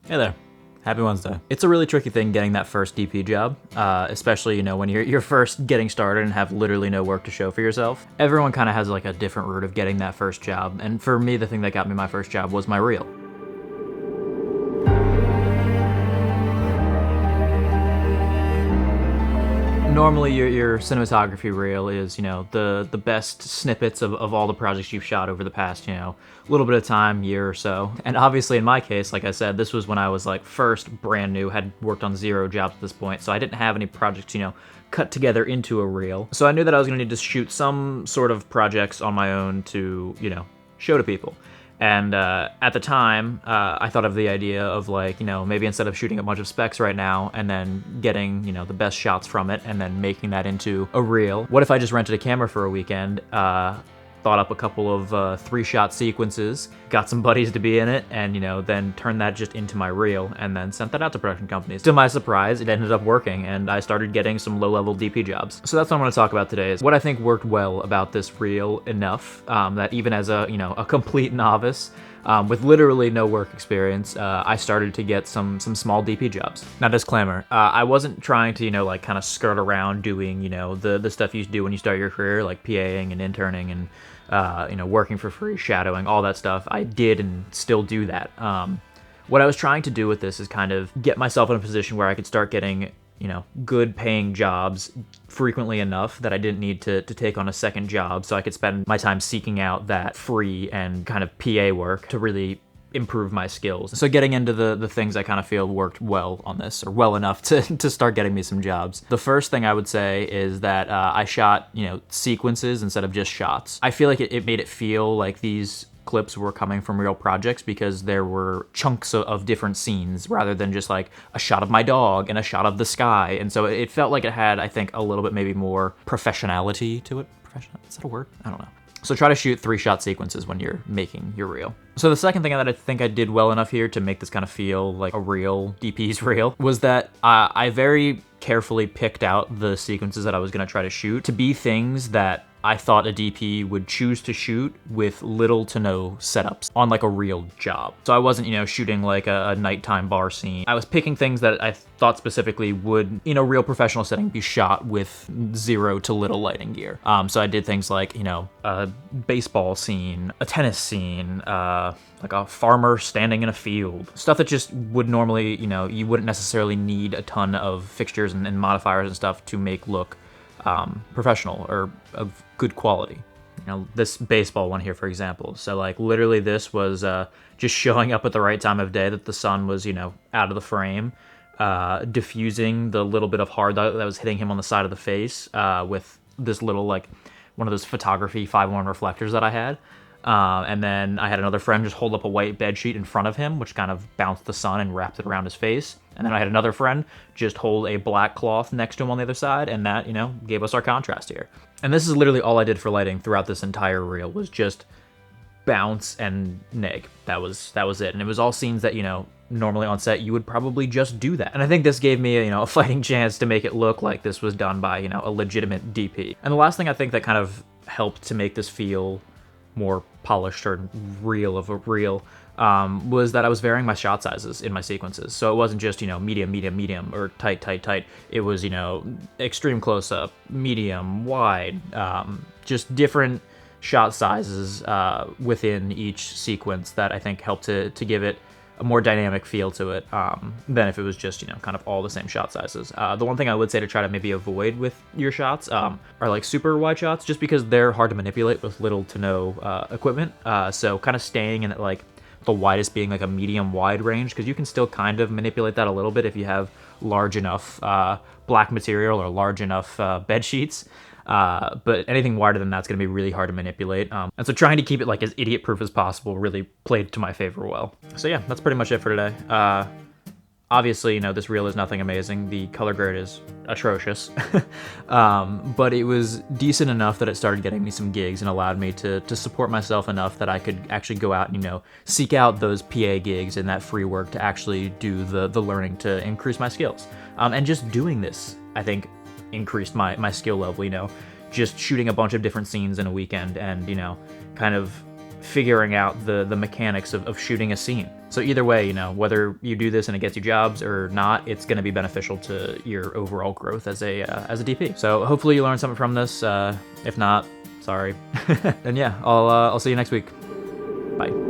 Hey there. Happy Wednesday. It's a really tricky thing getting that first DP job, especially, when you're first getting started and have literally no work to show for yourself. Everyone kind of has like a different route of getting that first job, and for me, the thing that got me my first job was my reel. Normally, your cinematography reel is, the best snippets of all the projects you've shot over the past, little bit of time, year or so. And obviously, in my case, like I said, this was when I was like first brand new, had worked on 0 jobs at this point, so I didn't have any projects, cut together into a reel. So I knew that I was gonna need to shoot some sort of projects on my own to, show to people. And at the time, I thought of the idea of like, maybe instead of shooting a bunch of specs right now and then getting, the best shots from it and then making that into a reel, what if I just rented a camera for a weekend, thought up a couple of 3-shot sequences, got some buddies to be in it, and then turned that just into my reel and then sent that out to production companies. To my surprise, it ended up working and I started getting some low-level DP jobs. So that's what I'm going to talk about today, is what I think worked well about this reel enough that even as a complete novice, with literally no work experience, I started to get some small DP jobs. Now, disclaimer, I wasn't trying to, kind of skirt around doing, the stuff you do when you start your career, like PAing and interning and, working for free, shadowing, all that stuff. I did and still do that. What I was trying to do with this is kind of get myself in a position where I could start getting good paying jobs frequently enough that I didn't need to take on a second job, so I could spend my time seeking out that free and kind of PA work to really improve my skills. So getting into the things I kind of feel worked well on this, or well enough to start getting me some jobs. The first thing I would say is that I shot, sequences instead of just shots. I feel like it made it feel like these clips were coming from real projects because there were chunks of different scenes rather than just like a shot of my dog and a shot of the sky. And so it felt like it had, I think, a little bit maybe more professionality to it. Professional? Is that a word? I don't know. So try to shoot 3-shot sequences when you're making your reel. So the second thing that I think I did well enough here to make this kind of feel like a real DP's reel was that I very carefully picked out the sequences that I was gonna try to shoot to be things that I thought a DP would choose to shoot with little to no setups on like a real job. So I wasn't, shooting like a nighttime bar scene. I was picking things that I thought specifically would, in a real professional setting, be shot with 0 to little lighting gear. So I did things like, a baseball scene, a tennis scene, like a farmer standing in a field. Stuff that just would normally, you wouldn't necessarily need a ton of fixtures and modifiers and stuff to make look professional or of good quality. This baseball one here, for example. So like literally this was just showing up at the right time of day that the sun was, out of the frame, diffusing the little bit of hard that was hitting him on the side of the face with this little like one of those photography 5:1 reflectors that I had. And then I had another friend just hold up a white bed sheet in front of him, which kind of bounced the sun and wrapped it around his face. And then I had another friend just hold a black cloth next to him on the other side, and that, gave us our contrast here. And this is literally all I did for lighting throughout this entire reel, was just bounce and neg. That was it. And it was all scenes that, normally on set you would probably just do that. And I think this gave me, a fighting chance to make it look like this was done by, a legitimate DP. And the last thing I think that kind of helped to make this feel more polished or real of a reel was that I was varying my shot sizes in my sequences. So it wasn't just, medium, medium, medium, or tight, tight, tight. It was, extreme close-up, medium, wide, just different shot sizes within each sequence that I think helped to give it a more dynamic feel to it than if it was just, kind of all the same shot sizes. The one thing I would say to try to maybe avoid with your shots are like super wide shots, just because they're hard to manipulate with little to no equipment. So kind of staying in like the widest being like a medium wide range, because you can still kind of manipulate that a little bit if you have large enough black material or large enough bed sheets. But anything wider than that's going to be really hard to manipulate. And so trying to keep it like as idiot-proof as possible really played to my favor well. So yeah, that's pretty much it for today. Obviously, this reel is nothing amazing. The color grade is atrocious. But it was decent enough that it started getting me some gigs and allowed me to support myself enough that I could actually go out and, seek out those PA gigs and that free work to actually do the learning to increase my skills. And just doing this, I think, increased my skill level, just shooting a bunch of different scenes in a weekend and, kind of figuring out the mechanics of shooting a scene. So either way, you know, whether you do this and it gets you jobs or not, it's going to be beneficial to your overall growth as a DP. So hopefully you learned something from this. If not, sorry. And yeah, I'll see you next week. Bye.